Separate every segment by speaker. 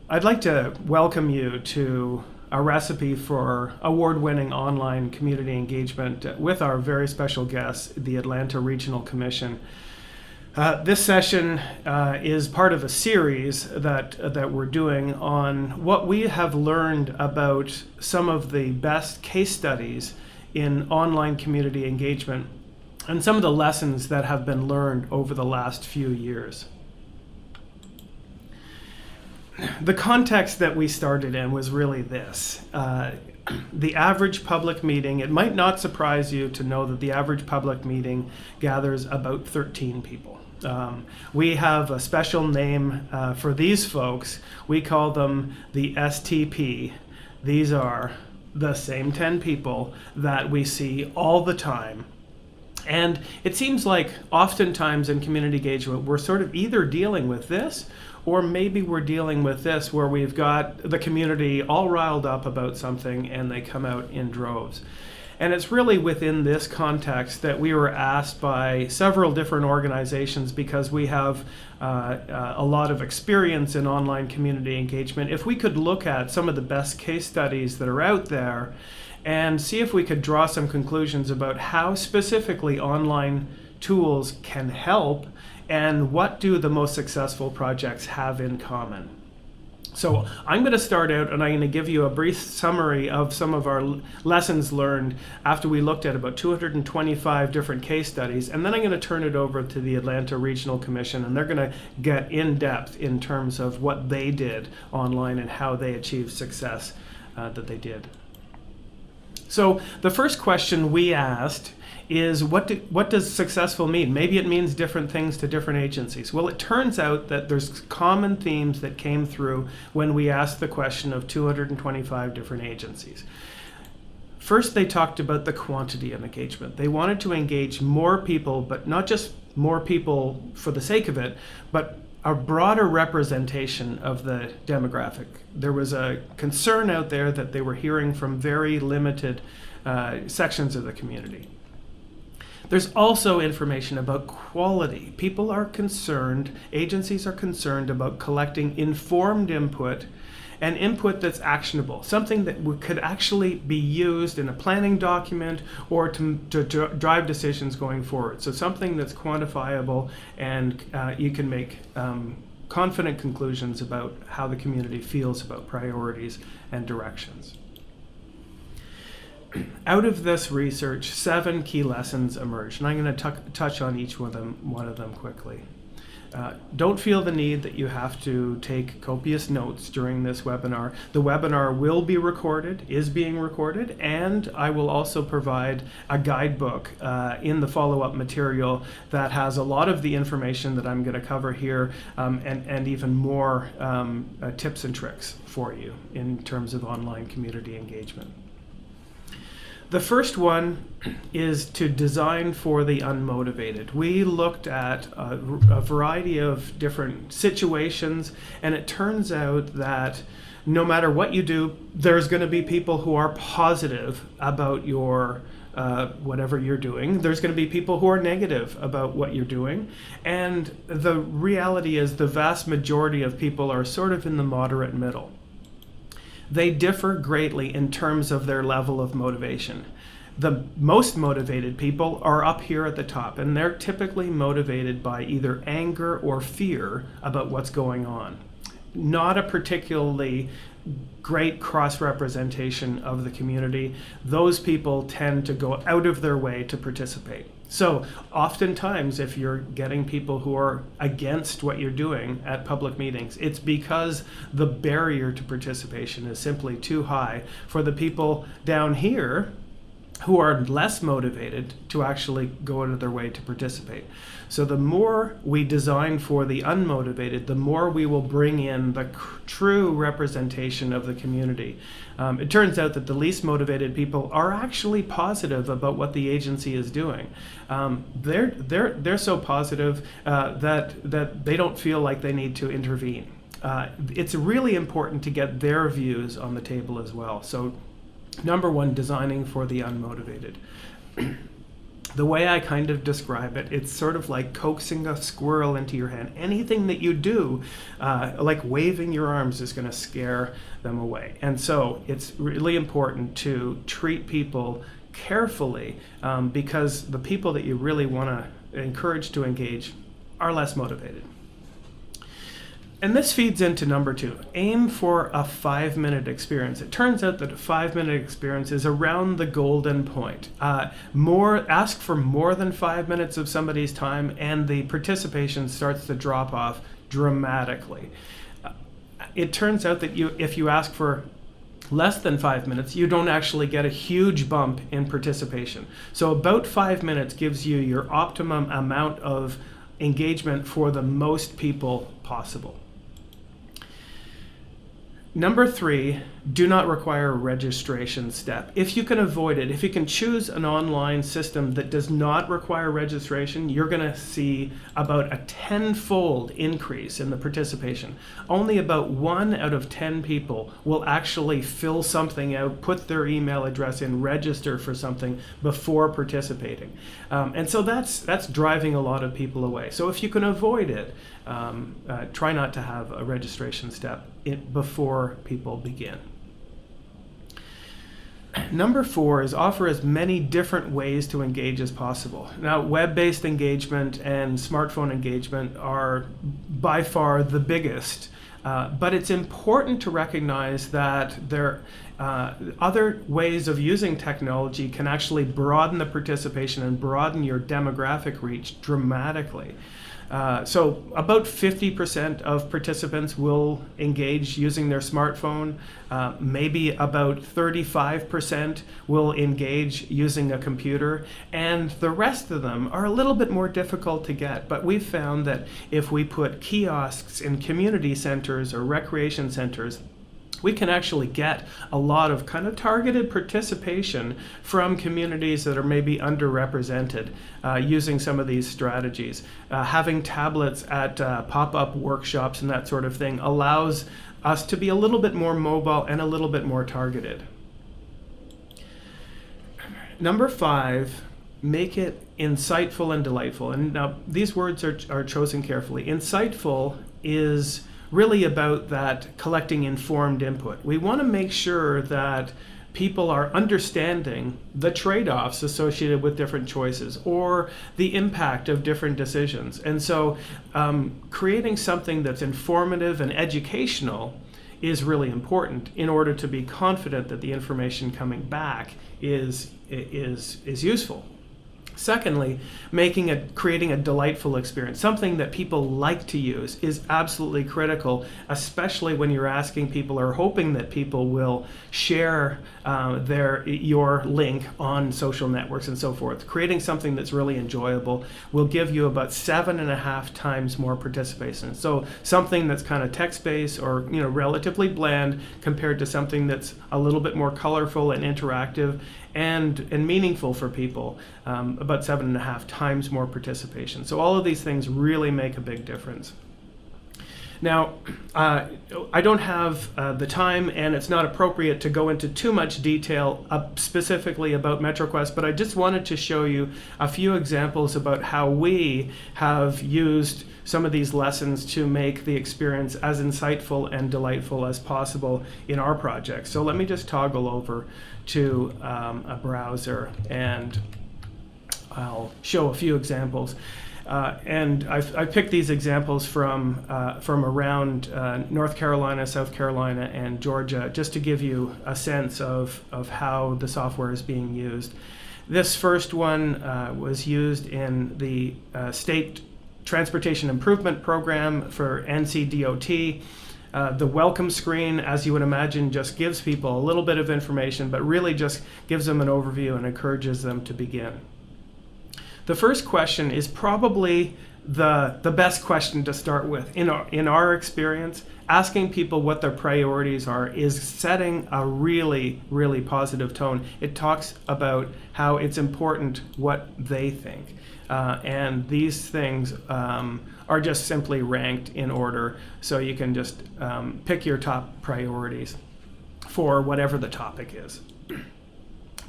Speaker 1: I'd like to welcome you to a recipe for award-winning online community engagement with our very special guest, the Atlanta Regional Commission. This session is part of a series that we're doing on what we have learned about some of the best case studies in online community engagement and some of the lessons that have been learned over the last few years. The context that we started in was really this. The average public meeting, it might not surprise you to know that the average public meeting gathers about 13 people. We have a special name for these folks. We call them the STP. These are the same 10 people that we see all the time. And it seems like oftentimes in community engagement, we're sort of either dealing with this, or maybe we're dealing with this where we've got the community all riled up about something and they come out in droves. And it's really within this context that we were asked by several different organizations, because we have a lot of experience in online community engagement, if we could look at some of the best case studies that are out there and see if we could draw some conclusions about how specifically online tools can help and what do the most successful projects have in common. So I'm going to start out and I'm going to give you a brief summary of some of our lessons learned after we looked at about 225 different case studies, and then I'm going to turn it over to the Atlanta Regional Commission, and they're going to get in depth in terms of what they did online and how they achieved success that they did. So the first question we asked is what does successful mean? Maybe it means different things to different agencies. Well, it turns out that there's common themes that came through when we asked the question of 225 different agencies. First, they talked about the quantity of engagement. They wanted to engage more people, but not just more people for the sake of it, but a broader representation of the demographic. There was a concern out there that they were hearing from very limited sections of the community. There's also information about quality. People are concerned, agencies are concerned about collecting informed input and input that's actionable, something that could actually be used in a planning document or to drive decisions going forward. So something that's quantifiable and you can make confident conclusions about how the community feels about priorities and directions. Out of this research, 7 key lessons emerged, and I'm going to touch on each one of them quickly. Don't feel the need that you have to take copious notes during this webinar. The webinar will be recorded, is being recorded, and I will also provide a guidebook in the follow-up material that has a lot of the information that I'm going to cover here and even more tips and tricks for you in terms of online community engagement. The first one is to design for the unmotivated. We looked at a variety of different situations, and it turns out that no matter what you do, there's going to be people who are positive about your whatever you're doing. There's going to be people who are negative about what you're doing. And the reality is the vast majority of people are sort of in the moderate middle. They differ greatly in terms of their level of motivation. The most motivated people are up here at the top, and they're typically motivated by either anger or fear about what's going on. Not a particularly great cross-representation of the community. Those people tend to go out of their way to participate. So oftentimes, if you're getting people who are against what you're doing at public meetings, it's because the barrier to participation is simply too high for the people down here who are less motivated to actually go out of their way to participate. So the more we design for the unmotivated, the more we will bring in the true representation of the community. It turns out that the least motivated people are actually positive about what the agency is doing. They're so positive that they don't feel like they need to intervene. It's really important to get their views on the table as well. So number one, designing for the unmotivated. The way I kind of describe it, it's sort of like coaxing a squirrel into your hand. Anything that you do, like waving your arms, is going to scare them away. And so it's really important to treat people carefully, because the people that you really want to encourage to engage are less motivated. And this feeds into number 2. Aim for a 5-minute experience. It turns out that a 5-minute experience is around the golden point. Ask for more than 5 minutes of somebody's time, and the participation starts to drop off dramatically. It turns out that if you ask for less than 5 minutes, you don't actually get a huge bump in participation. So about 5 minutes gives you your optimum amount of engagement for the most people possible. Number 3, do not require a registration step. If you can avoid it, if you can choose an online system that does not require registration, you're going to see about a 10-fold increase in the participation. Only about 1 out of 10 people will actually fill something out, put their email address in, register for something before participating. And so that's driving a lot of people away. So if you can avoid it, try not to have a registration step before people begin. Number 4 is offer as many different ways to engage as possible. Now, web-based engagement and smartphone engagement are by far the biggest, but it's important to recognize that other ways of using technology can actually broaden the participation and broaden your demographic reach dramatically. So about 50% of participants will engage using their smartphone. Maybe about 35% will engage using a computer, and the rest of them are a little bit more difficult to get. But we've found that if we put kiosks in community centers or recreation centers, we can actually get a lot of kind of targeted participation from communities that are maybe underrepresented using some of these strategies. Having tablets at pop-up workshops and that sort of thing allows us to be a little bit more mobile and a little bit more targeted. Number 5, make it insightful and delightful. And now these words are chosen carefully. Insightful is really about that collecting informed input. We want to make sure that people are understanding the trade-offs associated with different choices or the impact of different decisions. And so creating something that's informative and educational is really important in order to be confident that the information coming back is useful. Secondly, creating a delightful experience, something that people like to use, is absolutely critical, especially when you're asking people or hoping that people will share your link on social networks and so forth. Creating something that's really enjoyable will give you about 7.5 times more participation. So something that's kind of text-based or relatively bland compared to something that's a little bit more colorful and interactive and meaningful for people, about 7.5 times more participation. So all of these things really make a big difference. Now, I don't have the time, and it's not appropriate to go into too much detail specifically about MetroQuest, but I just wanted to show you a few examples about how we have used some of these lessons to make the experience as insightful and delightful as possible in our project. So let me just toggle over to a browser, and I'll show a few examples. And I've picked these examples from around North Carolina, South Carolina, and Georgia, just to give you a sense of how the software is being used. This first one was used in the State Transportation Improvement Program for NCDOT. The welcome screen, as you would imagine, just gives people a little bit of information, but really just gives them an overview and encourages them to begin. The first question is probably the best question to start with. In our experience, asking people what their priorities are is setting a really, really positive tone. It talks about how it's important what they think. And these things are just simply ranked in order, so you can just pick your top priorities for whatever the topic is.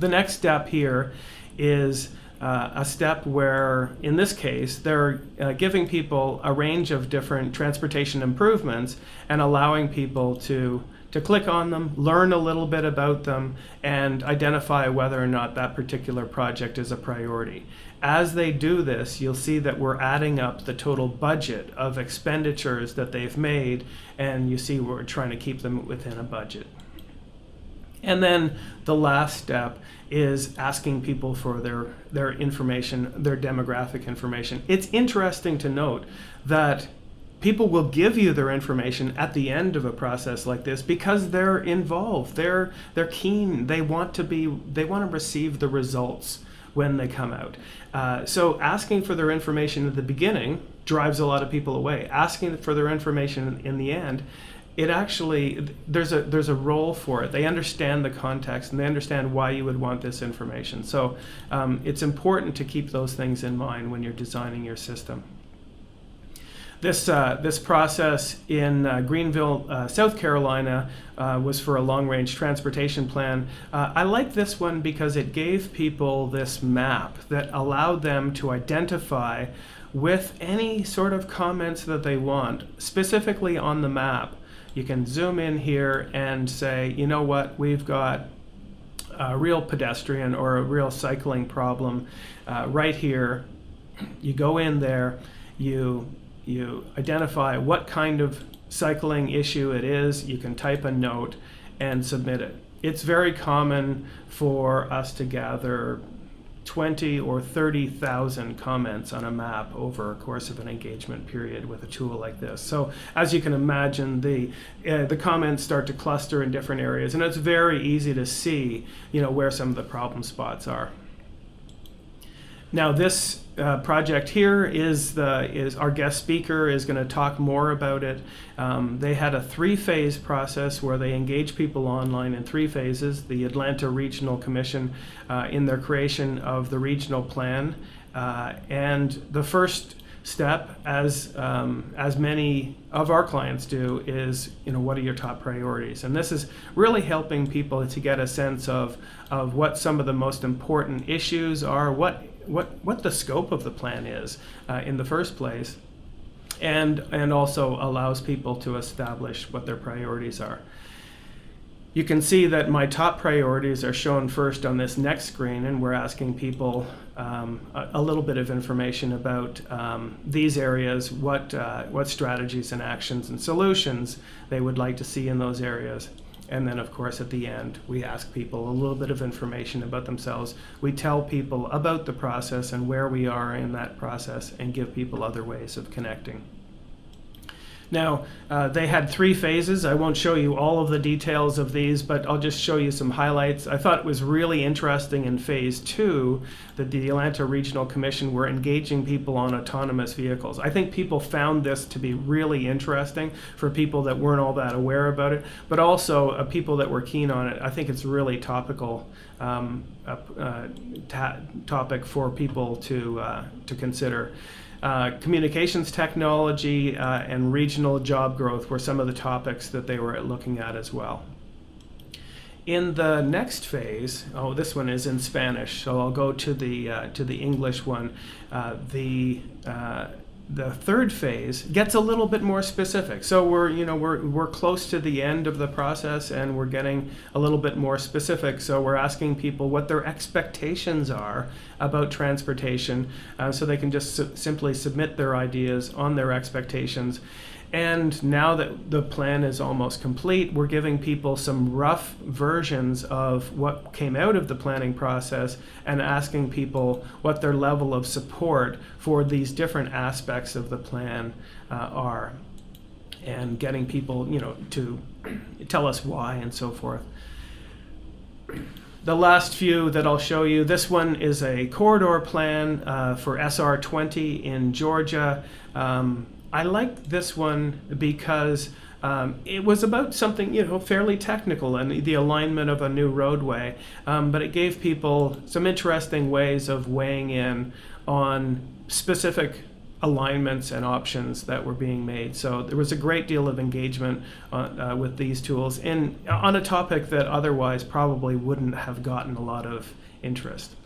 Speaker 1: The next step here is a step where, in this case, they're giving people a range of different transportation improvements and allowing people to click on them, learn a little bit about them, and identify whether or not that particular project is a priority. As they do this, you'll see that we're adding up the total budget of expenditures that they've made, and you see we're trying to keep them within a budget. And then the last step is asking people for their information, their demographic information. It's interesting to note that people will give you their information at the end of a process like this because they're involved. They're keen. They want to receive the results when they come out. So asking for their information at the beginning drives a lot of people away. Asking for their information in the end, it actually, there's a role for it. They understand the context and they understand why you would want this information. So it's important to keep those things in mind when you're designing your system. This process in Greenville, South Carolina, was for a long-range transportation plan. I like this one because it gave people this map that allowed them to identify with any sort of comments that they want, specifically on the map. You can zoom in here and say, you know what, we've got a real pedestrian or a real cycling problem right here. You go in there, you identify what kind of cycling issue it is, you can type a note and submit it. It's very common for us to gather 20 or 30,000 comments on a map over a course of an engagement period with a tool like this. So as you can imagine, the comments start to cluster in different areas, and it's very easy to see, where some of the problem spots are. Now this project here is our guest speaker is going to talk more about it. They had a 3-phase process where they engage people online in 3 phases. The Atlanta Regional Commission in their creation of the regional plan, and the first step, as many of our clients do, is what are your top priorities, and this is really helping people to get a sense of what some of the most important issues are, what the scope of the plan is in the first place, and also allows people to establish what their priorities are. You can see that my top priorities are shown first on this next screen, and we're asking people a little bit of information about these areas, what strategies and actions and solutions they would like to see in those areas. And then, of course, at the end, we ask people a little bit of information about themselves. We tell people about the process and where we are in that process and give people other ways of connecting. Now, they had 3 phases. I won't show you all of the details of these, but I'll just show you some highlights. I thought it was really interesting in phase 2 that the Atlanta Regional Commission were engaging people on autonomous vehicles. I think people found this to be really interesting for people that weren't all that aware about it, but also people that were keen on it. I think it's really topical topic for people to consider. Communications technology and regional job growth were some of the topics that they were looking at as well. In the next phase, this one is in Spanish, so I'll go to the English one. The third phase gets a little bit more specific. So we're close to the end of the process, and we're getting a little bit more specific. So we're asking people what their expectations are about transportation, so they can just simply submit their ideas on their expectations. And now that the plan is almost complete, we're giving people some rough versions of what came out of the planning process and asking people what their level of support for these different aspects of the plan are, and getting people, to tell us why and so forth. The last few that I'll show you, this one is a corridor plan for SR20 in Georgia. I liked this one because it was about something fairly technical and the alignment of a new roadway, but it gave people some interesting ways of weighing in on specific alignments and options that were being made. So there was a great deal of engagement with these tools and on a topic that otherwise probably wouldn't have gotten a lot of interest.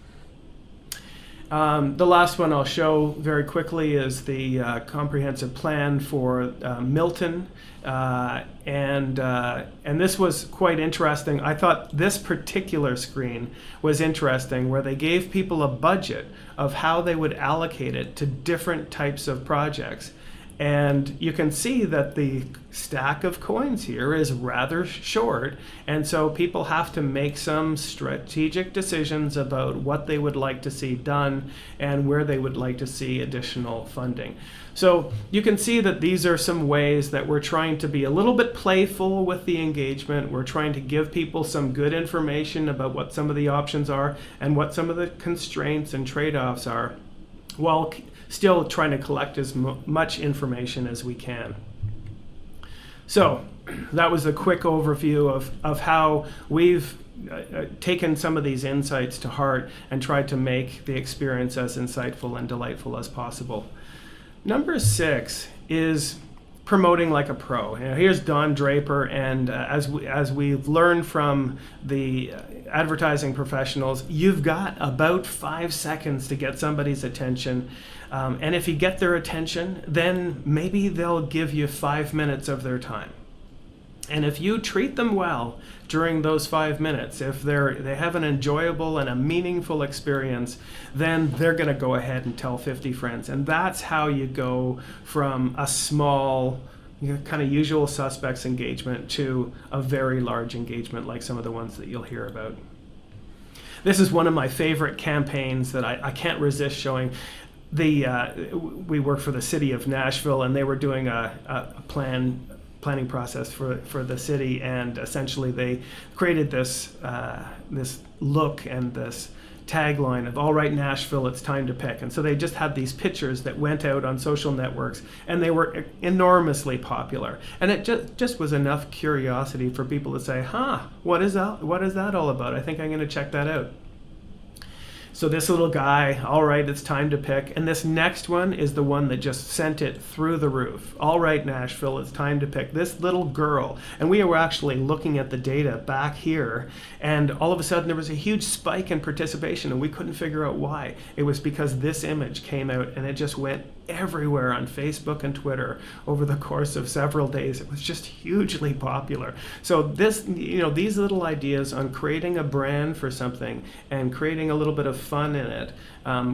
Speaker 1: The last one I'll show very quickly is the comprehensive plan for Milton. And this was quite interesting. I thought this particular screen was interesting, where they gave people a budget of how they would allocate it to different types of projects. And you can see that the stack of coins here is rather short, and so people have to make some strategic decisions about what they would like to see done and where they would like to see additional funding. So you can see that these are some ways that we're trying to be a little bit playful with the engagement. We're trying to give people some good information about what some of the options are and what some of the constraints and trade-offs are, while still trying to collect as much information as we can. So that was a quick overview of how we've taken some of these insights to heart and tried to make the experience as insightful and delightful as possible. Number 6 is promoting like a pro. Here's Don Draper, and as we've learned from the advertising professionals, you've got about 5 seconds to get somebody's attention. And if you get their attention, then maybe they'll give you 5 minutes of their time. And if you treat them well during those 5 minutes, if they have an enjoyable and a meaningful experience, then they're going to go ahead and tell 50 friends. And that's how you go from a small, kind of usual suspects engagement to a very large engagement like some of the ones that you'll hear about. This is one of my favorite campaigns that I can't resist showing. We work for the city of Nashville, and they were doing a planning process for the city, and essentially they created this look and this tagline of "All right, Nashville, it's time to pick." And so they just had these pictures that went out on social networks, and they were enormously popular. And it just was enough curiosity for people to say, what is that all about? I think I'm going to check that out. So this little guy, all right, it's time to pick. And this next one is the one that just sent it through the roof. All right, Nashville, it's time to pick. This little girl, and we were actually looking at the data back here, and all of a sudden there was a huge spike in participation, and we couldn't figure out why. It was because this image came out, and it just went everywhere on Facebook and Twitter over the course of several days. It was just hugely popular. So these little ideas on creating a brand for something and creating a little bit of fun in it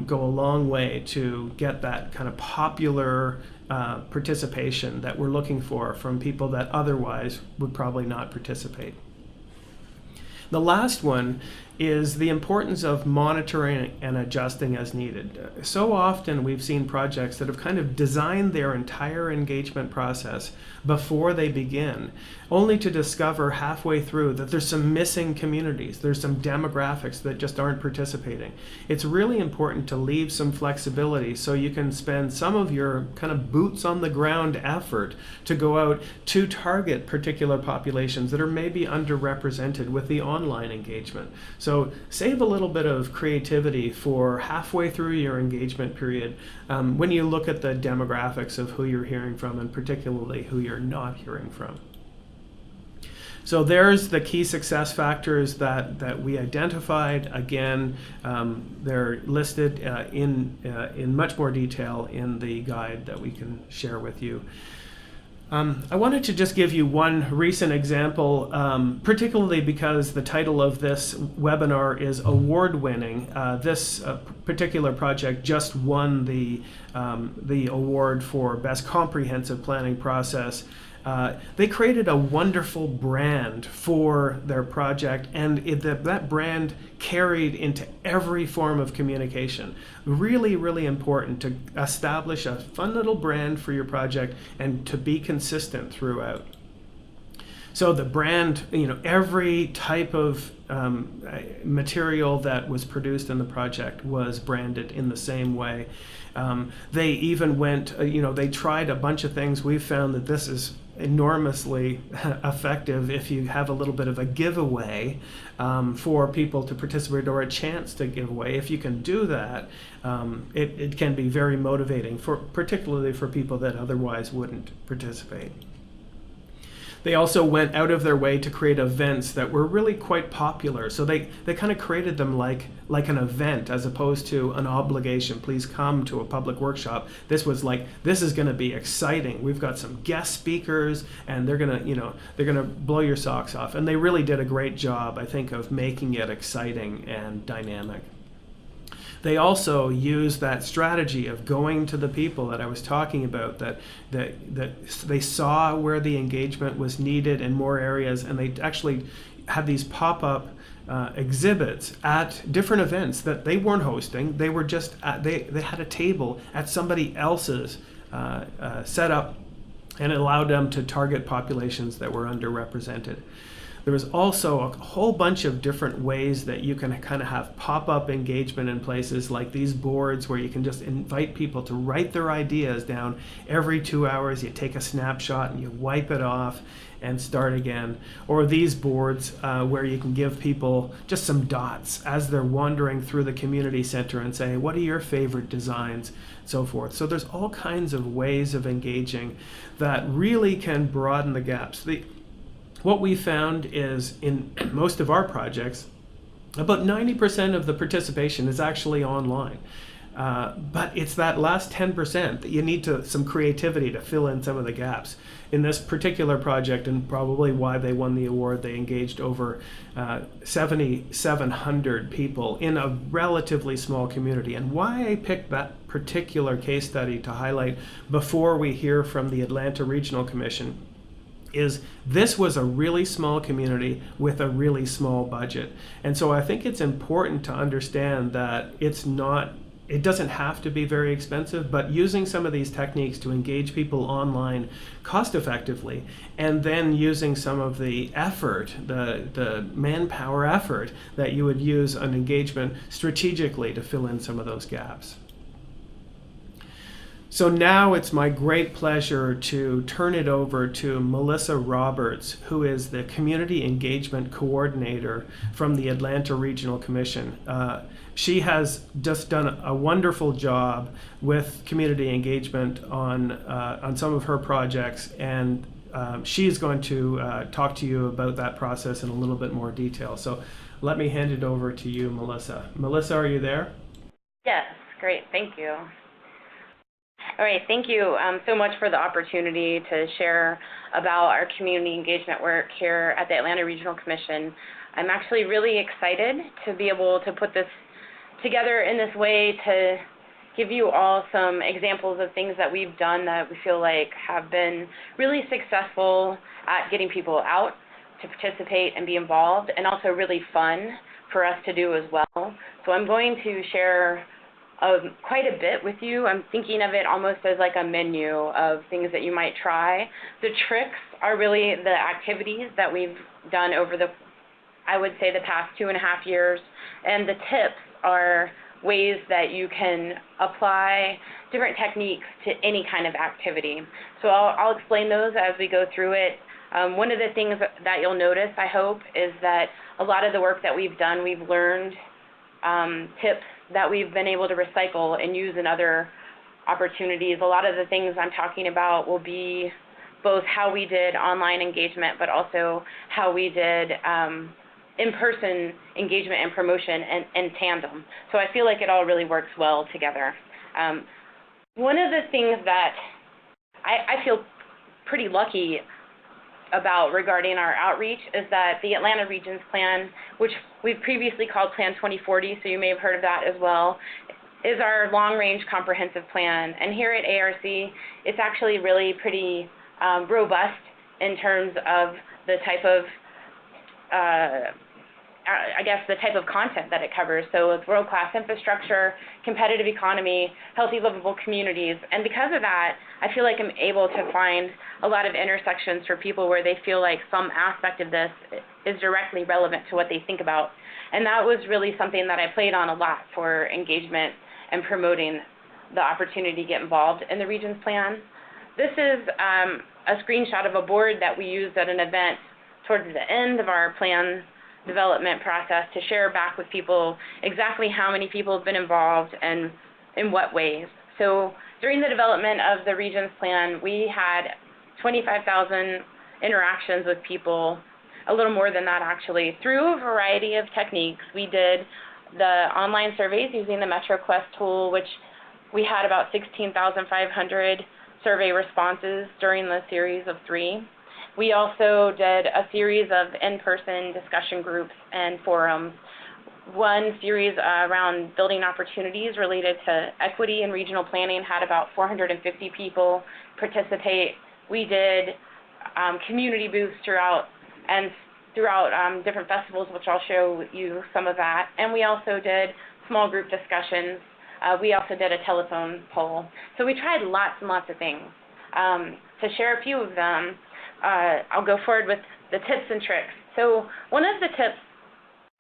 Speaker 1: go a long way to get that kind of popular participation that we're looking for from people that otherwise would probably not participate. The last one is the importance of monitoring and adjusting as needed. So often we've seen projects that have kind of designed their entire engagement process before they begin, only to discover halfway through that there's some missing communities, there's some demographics that just aren't participating. It's really important to leave some flexibility so you can spend some of your kind of boots on the ground effort to go out to target particular populations that are maybe underrepresented with the online engagement. So save a little bit of creativity for halfway through your engagement period when you look at the demographics of who you're hearing from, and particularly who you're not hearing from. So there's the key success factors that we identified. Again, they're listed in much more detail in the guide that we can share with you. I wanted to just give you one recent example, particularly because the title of this webinar is award-winning. This particular project just won the award for Best Comprehensive Planning Process. They created a wonderful brand for their project, and that brand carried into every form of communication. Really, really important to establish a fun little brand for your project and to be consistent throughout. So the brand, every type of material that was produced in the project was branded in the same way. They even went, they tried a bunch of things. We've found that this is enormously effective if you have a little bit of a giveaway for people to participate, or a chance to give away. If you can do that, it can be very motivating, particularly for people that otherwise wouldn't participate. They also went out of their way to create events that were really quite popular. So they kind of created them like an event as opposed to an obligation. Please come to a public workshop. This was like, this is going to be exciting. We've got some guest speakers and they're going to blow your socks off. And they really did a great job, I think, of making it exciting and dynamic. They also used that strategy of going to the people that I was talking about, that they saw where the engagement was needed in more areas, and they actually had these pop-up exhibits at different events that they weren't hosting. They were just they had a table at somebody else's setup, and it allowed them to target populations that were underrepresented. There was also a whole bunch of different ways that you can kind of have pop-up engagement in places like these boards where you can just invite people to write their ideas down every 2 hours. You take a snapshot and you wipe it off and start again. Or these boards where you can give people just some dots as they're wandering through the community center and say, what are your favorite designs, so forth. So there's all kinds of ways of engaging that really can broaden the gaps. What we found is in most of our projects, about 90% of the participation is actually online. But it's that last 10% that you need some creativity to fill in some of the gaps. In this particular project, and probably why they won the award, they engaged over 7,700 people in a relatively small community. And why I picked that particular case study to highlight before we hear from the Atlanta Regional Commission is this was a really small community with a really small budget. And so I think it's important to understand that it doesn't have to be very expensive, but using some of these techniques to engage people online cost effectively, and then using some of the effort, the manpower effort that you would use on engagement strategically to fill in some of those gaps. So now it's my great pleasure to turn it over to Melissa Roberts, who is the Community Engagement Coordinator from the Atlanta Regional Commission. She has just done a wonderful job with community engagement on some of her projects, and she's going to talk to you about that process in a little bit more detail. So let me hand it over to you, Melissa. Melissa, are you there?
Speaker 2: Yes, great, thank you. All right, thank you so much for the opportunity to share about our community engagement work here at the Atlanta Regional Commission. I'm actually really excited to be able to put this together in this way to give you all some examples of things that we've done that we feel like have been really successful at getting people out to participate and be involved, and also really fun for us to do as well. So I'm going to share quite a bit with you. I'm thinking of it almost as like a menu of things that you might try. The tricks are really the activities that we've done over I would say the past 2.5 years, and the tips are ways that you can apply different techniques to any kind of activity. So I'll explain those as we go through it. One of the things that you'll notice, I hope, is that a lot of the work that we've done, we've learned tips that we've been able to recycle and use in other opportunities. A lot of the things I'm talking about will be both how we did online engagement, but also how we did in-person engagement and promotion in tandem. So I feel like it all really works well together. One of the things that I feel pretty lucky about regarding our outreach is that the Atlanta Regions Plan, which we've previously called Plan 2040, so you may have heard of that as well, is our long-range comprehensive plan. And here at ARC, it's actually really pretty robust in terms of the type of the type of content that it covers. So it's world-class infrastructure, competitive economy, healthy, livable communities. And because of that, I feel like I'm able to find a lot of intersections for people where they feel like some aspect of this is directly relevant to what they think about. And that was really something that I played on a lot for engagement and promoting the opportunity to get involved in the Regions Plan. This is a screenshot of a board that we used at an event towards the end of our plan development process to share back with people exactly how many people have been involved and in what ways. So during the development of the Regions Plan, we had 25,000 interactions with people, a little more than that actually, through a variety of techniques. We did the online surveys using the MetroQuest tool, which we had about 16,500 survey responses during the series of 3. We also did a series of in-person discussion groups and forums. One series around building opportunities related to equity and regional planning had about 450 people participate. We did community booths throughout different festivals, which I'll show you some of that. And we also did small group discussions. We also did a telephone poll. So we tried lots and lots of things. To share a few of them, I'll go forward with the tips and tricks. So one of the tips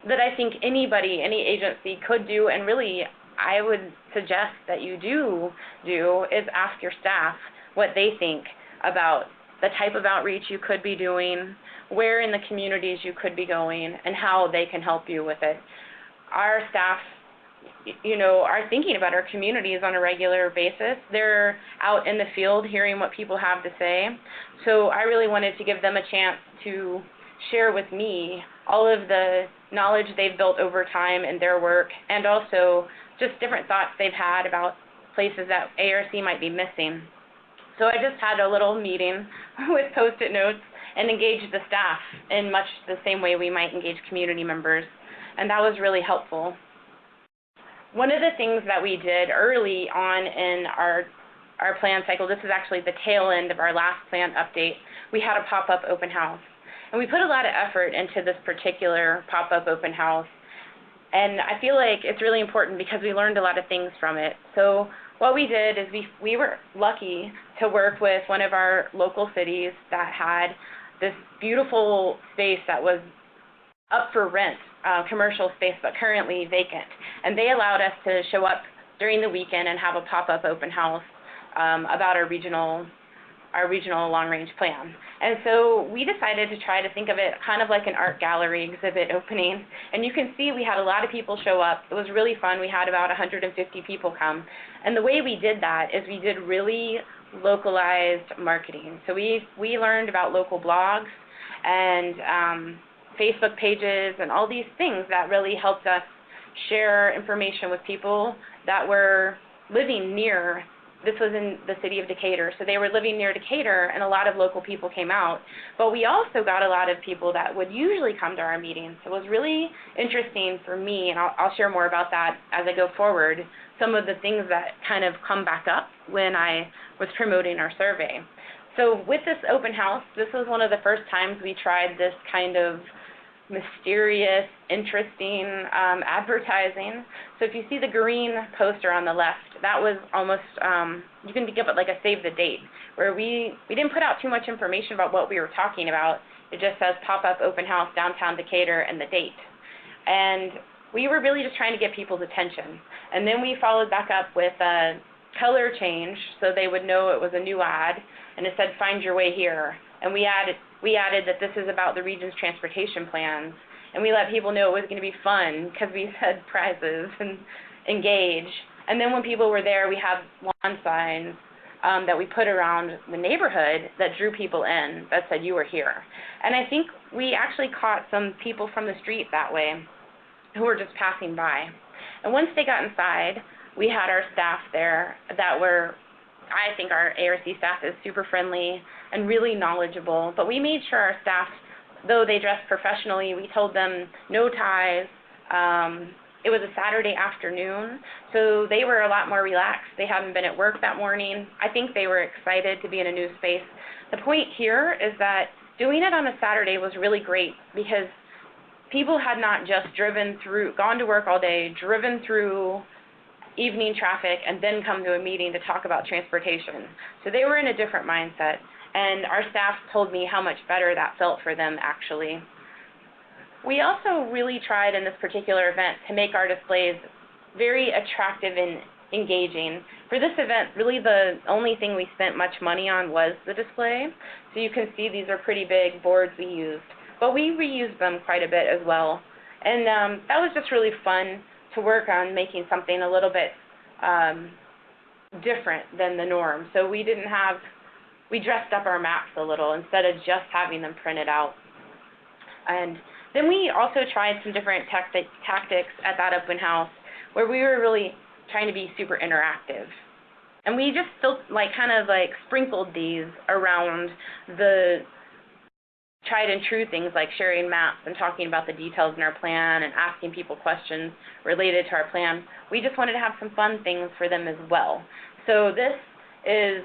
Speaker 2: that I think anybody, any agency could do, and really I would suggest that you do, is ask your staff what they think about the type of outreach you could be doing, where in the communities you could be going, and how they can help you with it. Our staff, are thinking about our communities on a regular basis. They're out in the field hearing what people have to say. So I really wanted to give them a chance to share with me all of the knowledge they've built over time in their work, and also just different thoughts they've had about places that ARC might be missing. So I just had a little meeting with Post-it notes and engaged the staff in much the same way we might engage community members, and that was really helpful. One of the things that we did early on in our plan cycle, this is actually the tail end of our last plan update, we had a pop-up open house. And we put a lot of effort into this particular pop-up open house. And I feel like it's really important because we learned a lot of things from it. So what we did is we were lucky to work with one of our local cities that had this beautiful space that was up for rent, commercial space, but currently vacant. And they allowed us to show up during the weekend and have a pop-up open house about our regional long-range plan. And so we decided to try to think of it kind of like an art gallery exhibit opening. And you can see we had a lot of people show up. It was really fun. We had about 150 people come. And the way we did that is we did really localized marketing. So we learned about local blogs and Facebook pages and all these things that really helped us share information with people that were living near. This was in the city of Decatur, so they were living near Decatur, and a lot of local people came out. But we also got a lot of people that would usually come to our meetings. So it was really interesting for me, and I'll share more about that as I go forward, some of the things that kind of come back up when I was promoting our survey. So with this open house, this was one of the first times we tried this kind of mysterious, interesting advertising. So if you see the green poster on the left, that was almost, you can think of it like a save the date, where we didn't put out too much information about what we were talking about. It just says pop-up open house downtown Decatur and the date. And we were really just trying to get people's attention. And then we followed back up with a color change so they would know it was a new ad, and it said find your way here. And we added that this is about the region's transportation plans, and we let people know it was going to be fun because we said prizes and engage. And then when people were there, we had lawn signs that we put around the neighborhood that drew people in that said you were here. And I think we actually caught some people from the street that way who were just passing by. And once they got inside, we had our staff there that were, I think our ARC staff is super friendly and really knowledgeable, but we made sure our staff, though they dressed professionally, we told them no ties. It was a Saturday afternoon, so they were a lot more relaxed. They hadn't been at work that morning. I think they were excited to be in a new space. The point here is that doing it on a Saturday was really great because people had not just gone to work all day, driven through evening traffic, and then come to a meeting to talk about transportation. So they were in a different mindset, and our staff told me how much better that felt for them, actually. We also really tried in this particular event to make our displays very attractive and engaging. For this event, really the only thing we spent much money on was the display. So you can see these are pretty big boards we used, but we reused them quite a bit as well. And that was just really fun to work on making something a little bit different than the norm. So we didn't have we dressed up our maps a little instead of just having them printed out. And then we also tried some different tactics at that open house where we were really trying to be super interactive. And we just still kind of sprinkled these around the tried and true things like sharing maps and talking about the details in our plan and asking people questions related to our plan. We just wanted to have some fun things for them as well. So this is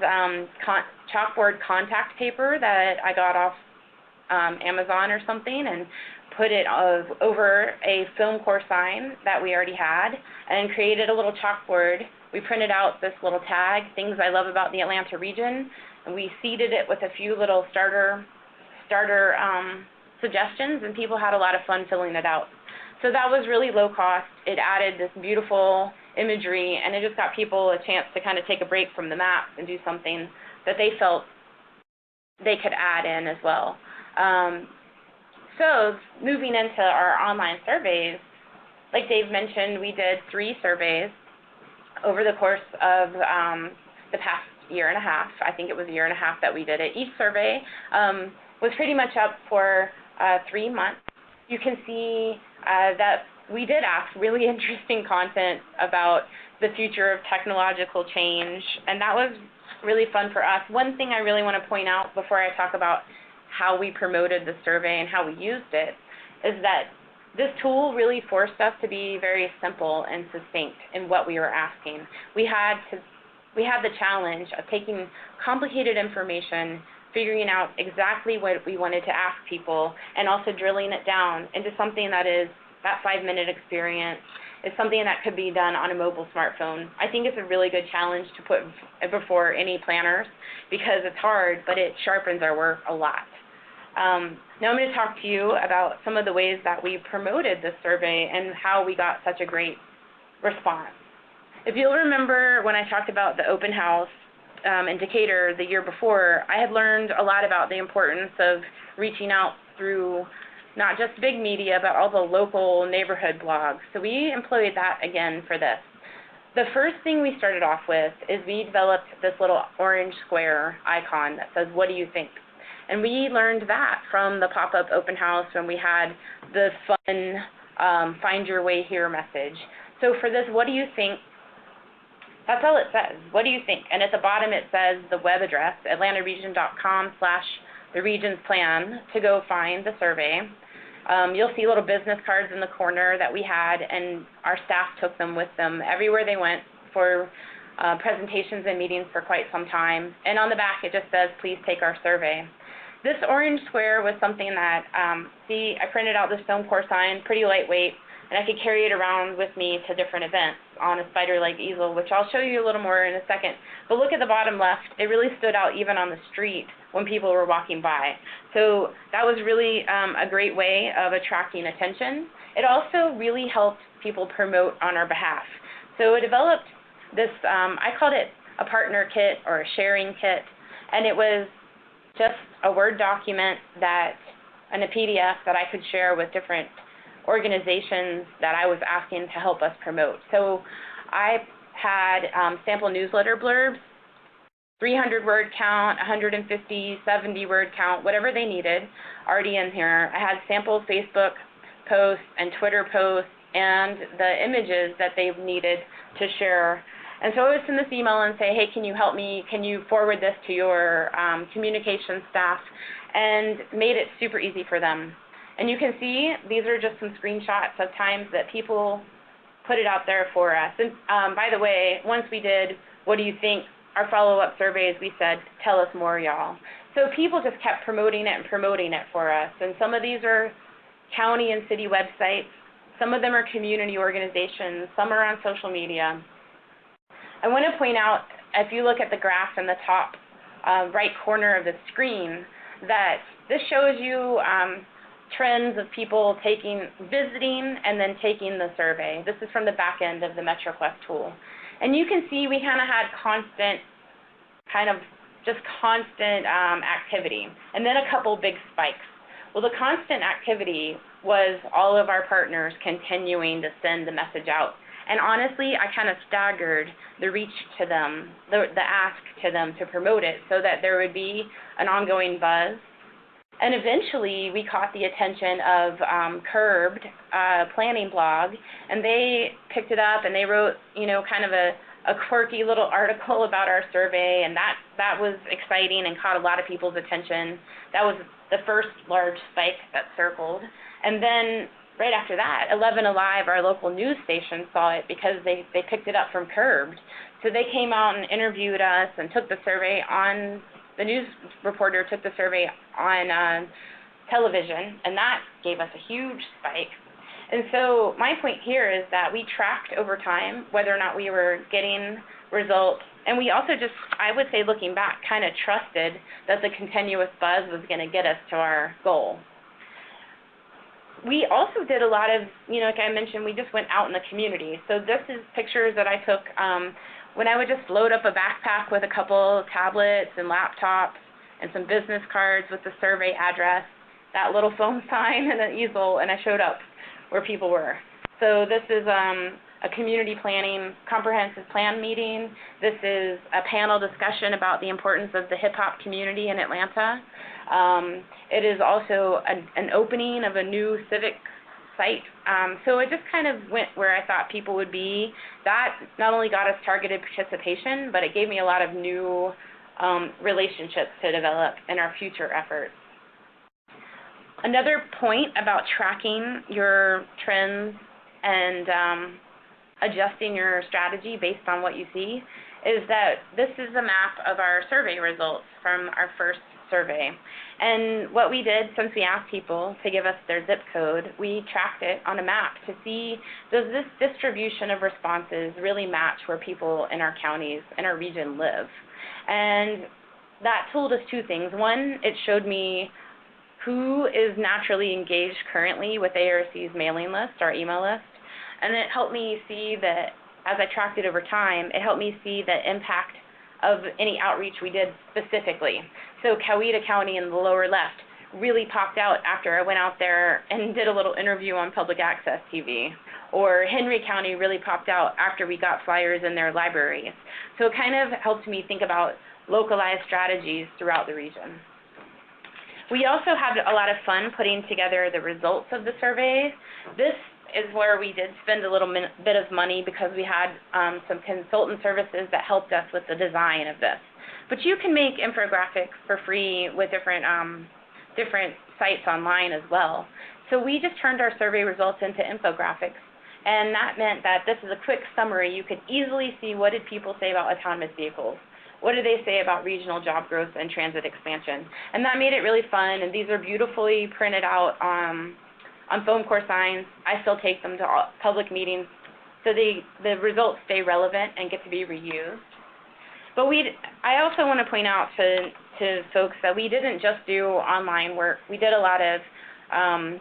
Speaker 2: chalkboard contact paper that I got off Amazon or something, and put it over a film core sign that we already had, and created a little chalkboard. We printed out this little tag, Things I Love About the Atlanta Region, and we seeded it with a few little starter suggestions, and people had a lot of fun filling it out. So that was really low cost. It added this beautiful imagery, and it just got people a chance to kind of take a break from the maps and do something that they felt they could add in as well. So moving into our online surveys, like Dave mentioned, we did 3 surveys over the course of the past year and a half. I think it was a year and a half that we did it. Each survey was pretty much up for 3 months. You can see that we did ask really interesting content about the future of technological change, and that was really fun for us. One thing I really want to point out before I talk about how we promoted the survey and how we used it is that this tool really forced us to be very simple and succinct in what we were asking. We had the challenge of taking complicated information, figuring out exactly what we wanted to ask people, and also drilling it down into something that is that 5-minute experience, is something that could be done on a mobile smartphone. I think it's a really good challenge to put before any planners because it's hard, but it sharpens our work a lot. Now I'm going to talk to you about some of the ways that we promoted this survey and how we got such a great response. If you'll remember when I talked about the open house in Decatur the year before, I had learned a lot about the importance of reaching out through not just big media, but all the local neighborhood blogs. So we employed that again for this. The first thing we started off with is we developed this little orange square icon that says, "What do you think?" And we learned that from the pop-up open house when we had the fun Find Your Way Here message. So for this, what do you think? That's all it says. What do you think? And at the bottom it says the web address, atlantaregion.com/the-regions-plan, to go find the survey. You'll see little business cards in the corner that we had, and our staff took them with them everywhere they went for presentations and meetings for quite some time. And on the back it just says, "Please take our survey." This orange square was something that, I printed out this film core sign, pretty lightweight, and I could carry it around with me to different events on a spider-leg easel, which I'll show you a little more in a second. But look at the bottom left. It really stood out even on the street when people were walking by. So that was really a great way of attracting attention. It also really helped people promote on our behalf. So it developed this, I called it a partner kit or a sharing kit, and it was just a Word document and a PDF that I could share with different organizations that I was asking to help us promote. So I had sample newsletter blurbs, 300 word count, 150, 70 word count, whatever they needed already in here. I had sample Facebook posts and Twitter posts and the images that they needed to share. And so I would send this email and say, "Hey, can you help me? Can you forward this to your communications staff?" And made it super easy for them. And you can see these are just some screenshots of times that people put it out there for us. And by the way, once we did, "What do you think?" our follow-up surveys, we said, "Tell us more, y'all." So people just kept promoting it and promoting it for us. And some of these are county and city websites. Some of them are community organizations. Some are on social media. I want to point out, if you look at the graph in the top right corner of the screen, that this shows you trends of people visiting and then taking the survey. This is from the back end of the MetroQuest tool. And you can see we kind of had constant activity, and then a couple big spikes. Well, the constant activity was all of our partners continuing to send the message out. And honestly, I kind of staggered the reach to them, the ask to them to promote it so that there would be an ongoing buzz. And eventually, we caught the attention of Curbed planning blog, and they picked it up and they wrote, kind of a quirky little article about our survey, and that was exciting and caught a lot of people's attention. That was the first large spike that circled. And then right after that, 11 Alive, our local news station, saw it because they picked it up from Curbed. So they came out and interviewed us and took the survey on, the news reporter took the survey on television, and that gave us a huge spike. And so my point here is that we tracked over time whether or not we were getting results, and we also just, I would say looking back, kind of trusted that the continuous buzz was going to get us to our goal. We also did a lot of, like I mentioned, we just went out in the community. So this is pictures that I took when I would just load up a backpack with a couple tablets and laptops and some business cards with the survey address, that little phone sign and an easel, and I showed up where people were. So this is a community planning comprehensive plan meeting. This is a panel discussion about the importance of the hip-hop community in Atlanta. It is also an opening of a new civic site. So it just kind of went where I thought people would be. That not only got us targeted participation, but it gave me a lot of new relationships to develop in our future efforts. Another point about tracking your trends and adjusting your strategy based on what you see is that this is a map of our survey results from our first survey. And what we did, since we asked people to give us their zip code, we tracked it on a map to see, does this distribution of responses really match where people in our counties, in our region live? And that told us two things. One, it showed me who is naturally engaged currently with ARC's mailing list, our email list. And it helped me see that, as I tracked it over time, it helped me see the impact of any outreach we did specifically. So Coweta County in the lower left really popped out after I went out there and did a little interview on public access TV. Or Henry County really popped out after we got flyers in their libraries. So it kind of helped me think about localized strategies throughout the region. We also had a lot of fun putting together the results of the survey. This is where we did spend a little bit of money because we had some consultant services that helped us with the design of this. But you can make infographics for free with different sites online as well. So we just turned our survey results into infographics, and that meant that this is a quick summary. You could easily see, what did people say about autonomous vehicles? What do they say about regional job growth and transit expansion? And that made it really fun, and these are beautifully printed out on foam core signs. I still take them to public meetings, so the results stay relevant and get to be reused. But I also want to point out to folks that we didn't just do online work. We did a lot of,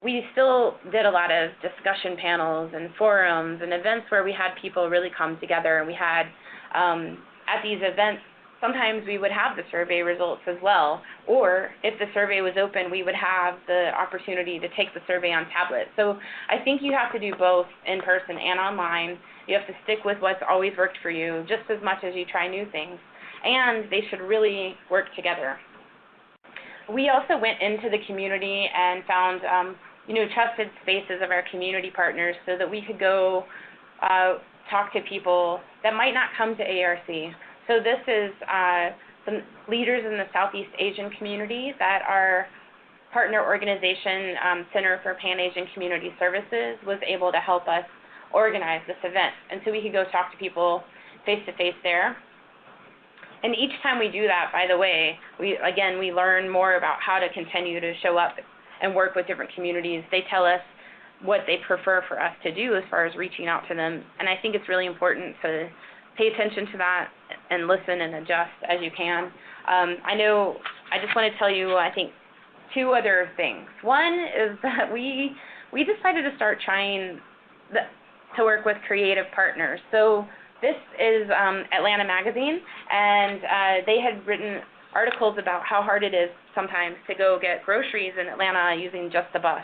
Speaker 2: we still did a lot of discussion panels and forums and events where we had people really come together, and we had, at these events, sometimes we would have the survey results as well, or if the survey was open, we would have the opportunity to take the survey on tablet. So I think you have to do both in person and online. You have to stick with what's always worked for you just as much as you try new things, and they should really work together. We also went into the community and found trusted spaces of our community partners so that we could go talk to people that might not come to ARC. So this is some leaders in the Southeast Asian community that our partner organization, Center for Pan-Asian Community Services, was able to help us organize this event. And so we could go talk to people face-to-face there. And each time we do that, by the way, we learn more about how to continue to show up and work with different communities. They tell us what they prefer for us to do as far as reaching out to them. And I think it's really important to pay attention to that and listen and adjust as you can. I just want to tell you, I think, two other things. One is that we decided to start trying to work with creative partners. So this is Atlanta Magazine, and they had written articles about how hard it is sometimes to go get groceries in Atlanta using just a bus.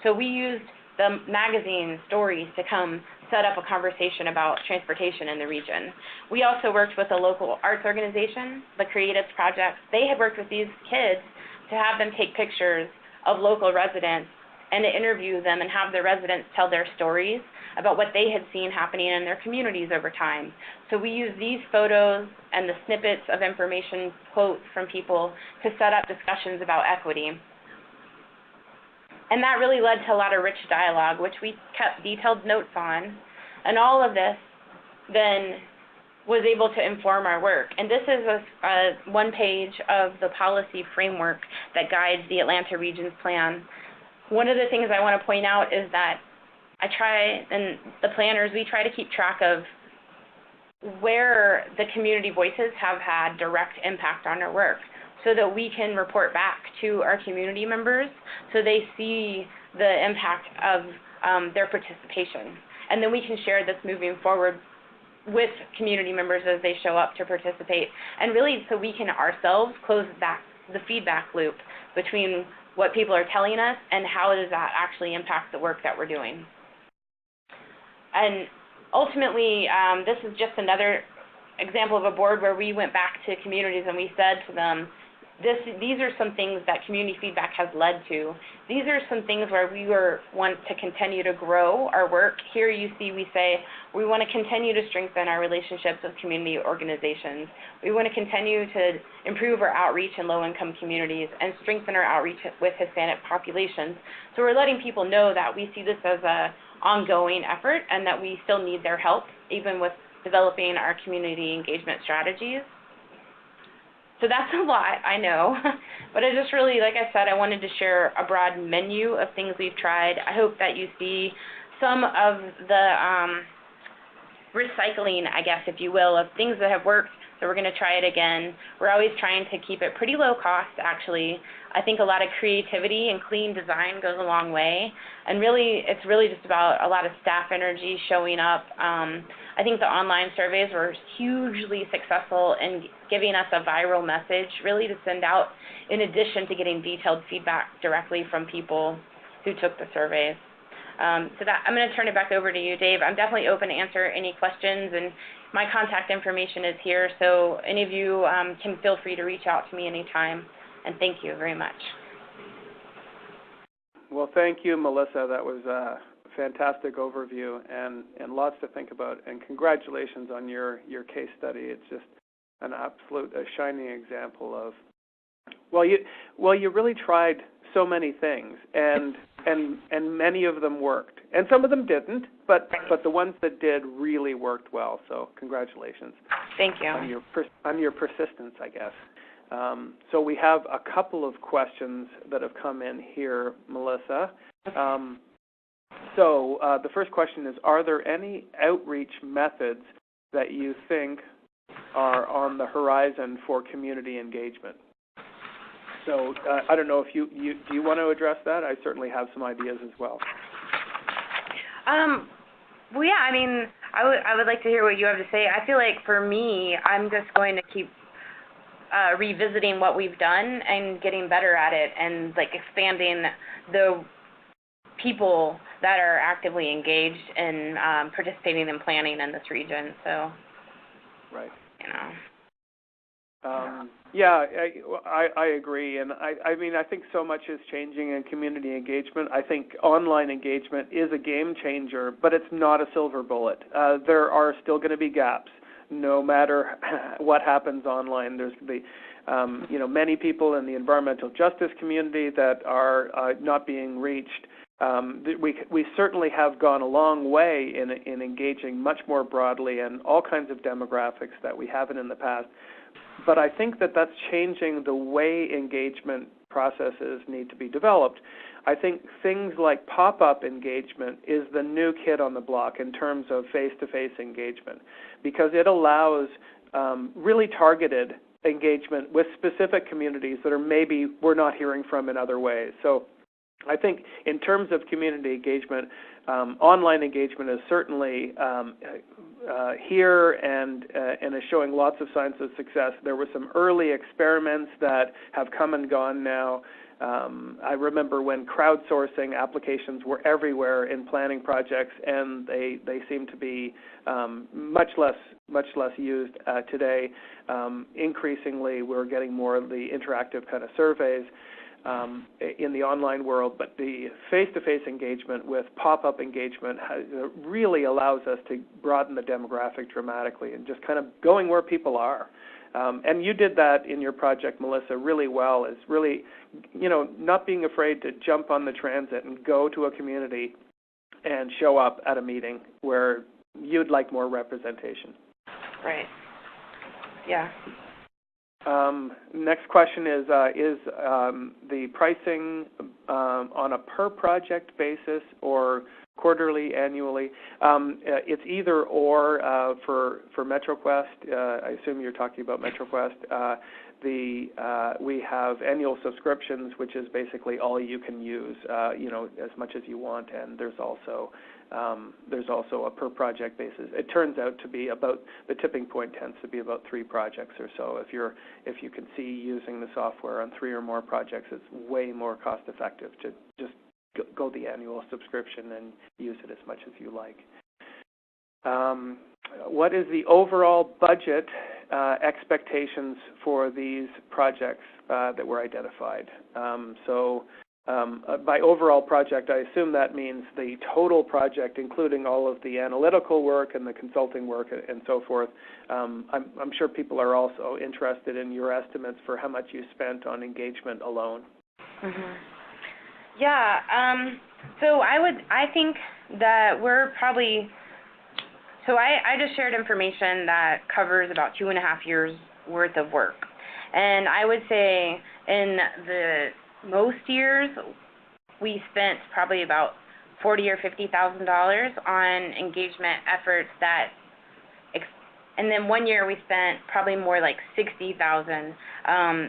Speaker 2: So we used the magazine stories to come set up a conversation about transportation in the region. We also worked with a local arts organization, the Creatives Project. They had worked with these kids to have them take pictures of local residents and to interview them and have the residents tell their stories about what they had seen happening in their communities over time. So we use these photos and the snippets of information, quotes from people, to set up discussions about equity. And that really led to a lot of rich dialogue, which we kept detailed notes on. And all of this then was able to inform our work. And this is a one page of the policy framework that guides the Atlanta Region's plan. One of the things I want to point out is that and the planners, we try to keep track of where the community voices have had direct impact on our work, so that we can report back to our community members so they see the impact of their participation. And then we can share this moving forward with community members as they show up to participate, and really so we can ourselves close the feedback loop between what people are telling us and how does that actually impact the work that we're doing. And ultimately, this is just another example of a board where we went back to communities and we said to them, these are some things that community feedback has led to. These are some things where we want to continue to grow our work. Here you see we say we want to continue to strengthen our relationships with community organizations. We want to continue to improve our outreach in low-income communities and strengthen our outreach with Hispanic populations. So we're letting people know that we see this as an ongoing effort and that we still need their help, even with developing our community engagement strategies. So that's a lot, I know, but I just really, like I said, I wanted to share a broad menu of things we've tried. I hope that you see some of the recycling, I guess, if you will, of things that have worked, so we're going to try it again. We're always trying to keep it pretty low cost, actually. I think a lot of creativity and clean design goes a long way, and really, it's really just about a lot of staff energy showing up. I think the online surveys were hugely successful in giving us a viral message, really to send out, in addition to getting detailed feedback directly from people who took the surveys. So that, I'm going to turn it back over to you, Dave. I'm definitely open to answer any questions, and my contact information is here, so any of you can feel free to reach out to me anytime, and thank you very much.
Speaker 3: Well, thank you, Melissa. That was a fantastic overview and lots to think about, and congratulations on your case study. It's just an absolute shining example of, well, you really tried so many things, and many of them worked, and some of them didn't, but the ones that did really worked well. So congratulations.
Speaker 2: Thank you.
Speaker 3: On your persistence, I guess. So we have a couple of questions that have come in here, Melissa. So the first question is, are there any outreach methods that you think are on the horizon for community engagement? So I don't know if do you want to address that? I certainly have some ideas as well.
Speaker 2: Well, yeah, I mean, I would like to hear what you have to say. I feel like for me, I'm just going to keep revisiting what we've done and getting better at it, and like expanding the people that are actively engaged in participating in planning in this region. So,
Speaker 3: right.
Speaker 2: You know.
Speaker 3: Yeah, I agree, and I mean, I think so much is changing in community engagement. I think online engagement is a game changer, but it's not a silver bullet. There are still going to be gaps, no matter what happens online. There's the, many people in the environmental justice community that are not being reached. We certainly have gone a long way in engaging much more broadly in all kinds of demographics that we haven't in the past. But I think that that's changing the way engagement processes need to be developed. I think things like pop-up engagement is the new kid on the block in terms of face-to-face engagement, because it allows really targeted engagement with specific communities that maybe we're not hearing from in other ways. So I think in terms of community engagement, online engagement is certainly here and is showing lots of signs of success. There were some early experiments that have come and gone now. I remember when crowdsourcing applications were everywhere in planning projects, and they seem to be much less used today. Increasingly, we're getting more of the interactive kind of surveys in the online world, but the face-to-face engagement with pop-up engagement really allows us to broaden the demographic dramatically and just kind of going where people are. And you did that in your project, Melissa, really well, is really, not being afraid to jump on the transit and go to a community and show up at a meeting where you'd like more representation.
Speaker 2: Right. Yeah.
Speaker 3: Next question is the pricing on a per project basis or quarterly, annually? It's either or for MetroQuest. I assume you're talking about MetroQuest. We have annual subscriptions, which is basically all you can use, as much as you want, and there's also a per project basis. It turns out to be about, the tipping point tends to be about 3 projects or so. If you can see using the software on 3 or more projects, it's way more cost effective to just go the annual subscription and use it as much as you like. What is the overall budget expectations for these projects that were identified? By overall project, I assume that means the total project, including all of the analytical work and the consulting work and so forth. I'm sure people are also interested in your estimates for how much you spent on engagement alone.
Speaker 2: Mm-hmm. Yeah, I think that we're probably, I just shared information that covers about 2.5 years worth of work. And I would say in the most years, we spent probably about $40,000 or $50,000 on engagement efforts and then one year we spent probably more like $60,000,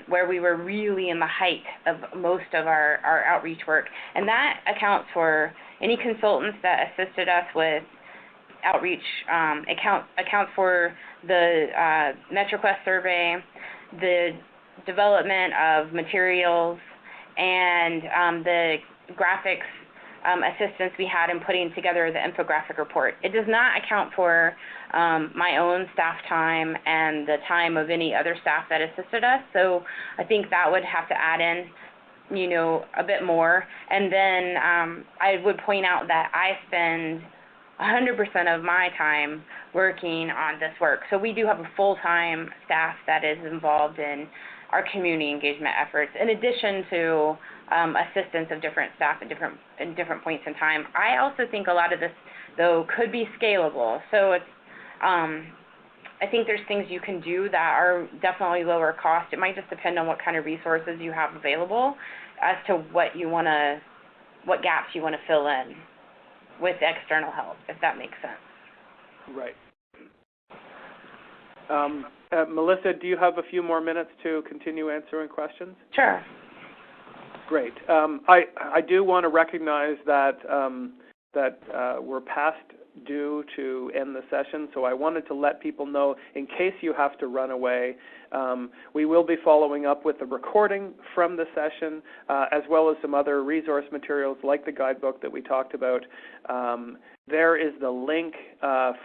Speaker 2: where we were really in the height of most of our outreach work. And that accounts for any consultants that assisted us with outreach, accounts for the MetroQuest survey, the development of materials, and the graphics assistance we had in putting together the infographic report. It does not account for my own staff time and the time of any other staff that assisted us. So I think that would have to add in, a bit more. And then I would point out that I spend 100% of my time working on this work. So we do have a full-time staff that is involved in our community engagement efforts, in addition to assistance of different staff at different points in time. I also think a lot of this, though, could be scalable. So it's, I think there's things you can do that are definitely lower cost. It might just depend on what kind of resources you have available as to what gaps you want to fill in with external help, if that makes sense.
Speaker 3: Right. Melissa, do you have a few more minutes to continue answering questions?
Speaker 2: Sure.
Speaker 3: Great. I do want to recognize that we're past due to end the session, so I wanted to let people know, in case you have to run away, we will be following up with a recording from the session, as well as some other resource materials like the guidebook that we talked about. There is the link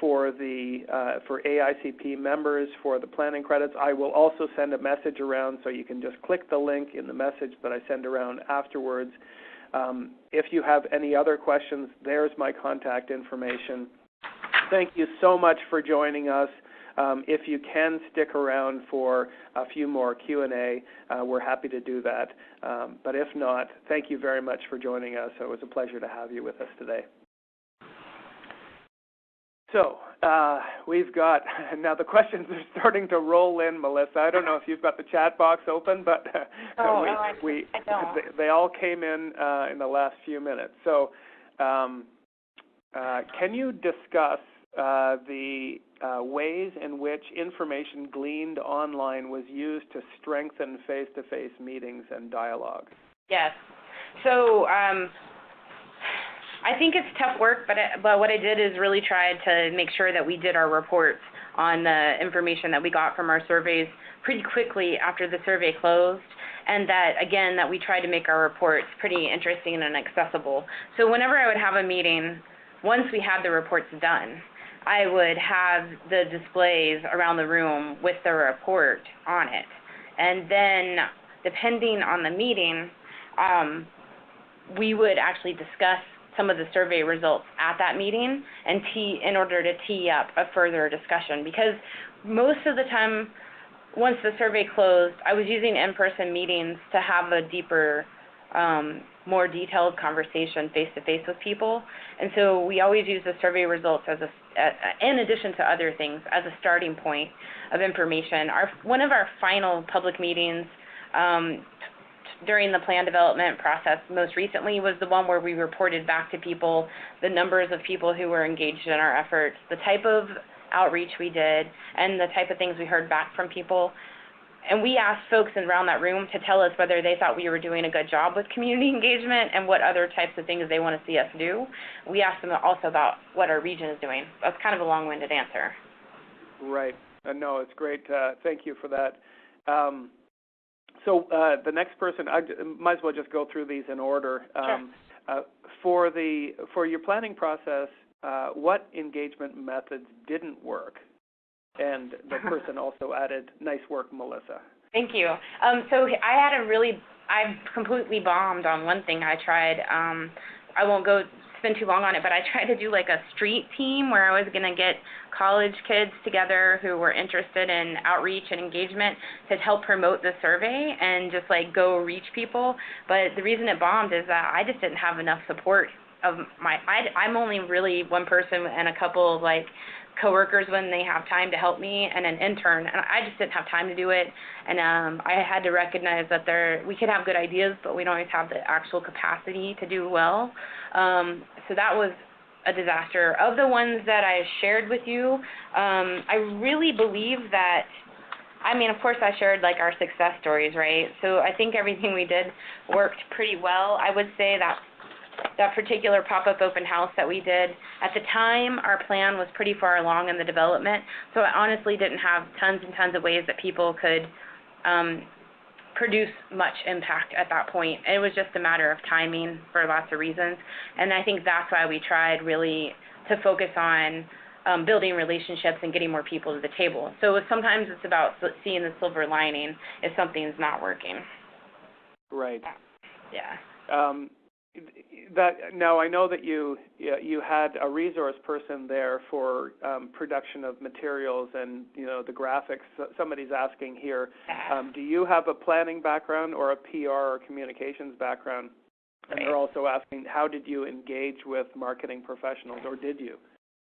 Speaker 3: for AICP members for the planning credits. I will also send a message around, so you can just click the link in the message that I send around afterwards. If you have any other questions, there's my contact information. Thank you so much for joining us. If you can stick around for a few more Q&A, we're happy to do that. But if not, thank you very much for joining us. It was a pleasure to have you with us today. So we've got, now the questions are starting to roll in, Melissa. I don't know if you've got the chat box open, but
Speaker 2: I don't.
Speaker 3: They all came in the last few minutes. So can you discuss the ways in which information gleaned online was used to strengthen face-to-face meetings and dialogue?
Speaker 2: Yes. So I think it's tough work, but what I did is really try to make sure that we did our reports on the information that we got from our surveys pretty quickly after the survey closed. and that, again, that we try to make our reports pretty interesting and accessible. So whenever I would have a meeting, once we had the reports done, I would have the displays around the room with the report on it. And then, depending on the meeting, we would actually discuss some of the survey results at that meeting and in order to tee up a further discussion. Because most of the time, once the survey closed, I was using in-person meetings to have a deeper, more detailed conversation face-to-face with people. And so we always use the survey results as in addition to other things, as a starting point of information. One of our final public meetings during the plan development process most recently was the one where we reported back to people the numbers of people who were engaged in our efforts, the type of outreach we did, and the type of things we heard back from people. And we asked folks around that room to tell us whether they thought we were doing a good job with community engagement and what other types of things they want to see us do. We asked them also about what our region is doing. That's kind of a long-winded answer.
Speaker 3: Right. No, it's great. Thank you for that. So the next person, I might as well just go through these in order.
Speaker 2: Sure.
Speaker 3: For your planning process, what engagement methods didn't work? And the person also added, "Nice work, Melissa."
Speaker 2: Thank you. So I completely bombed on one thing I tried. I won't spend too long on it, but I tried to do like a street team where I was going to get college kids together who were interested in outreach and engagement to help promote the survey and just like go reach people. But the reason it bombed is that I just didn't have enough support I'm only really one person and a couple of like coworkers when they have time to help me, and an intern, and I just didn't have time to do it. And I had to recognize that we could have good ideas, but we don't always have the actual capacity to do well. So that was a disaster. Of the ones that I shared with you, I really believe that, of course I shared like our success stories, right? So I think everything we did worked pretty well. I would say that particular pop-up open house that we did, at the time, our plan was pretty far along in the development, so I honestly didn't have tons and tons of ways that people could produce much impact at that point. It was just a matter of timing for lots of reasons, and I think that's why we tried really to focus on building relationships and getting more people to the table. So sometimes it's about seeing the silver lining if something's not working.
Speaker 3: Right.
Speaker 2: Yeah.
Speaker 3: Now I know that you had a resource person there for production of materials and the graphics. Somebody's asking here, do you have a planning background or a PR or communications background? And they're also asking, how did you engage with marketing professionals, or did you?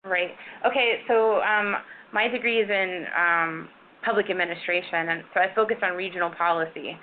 Speaker 2: Right. Okay. So my degree is in public administration, and so I focus on regional policy.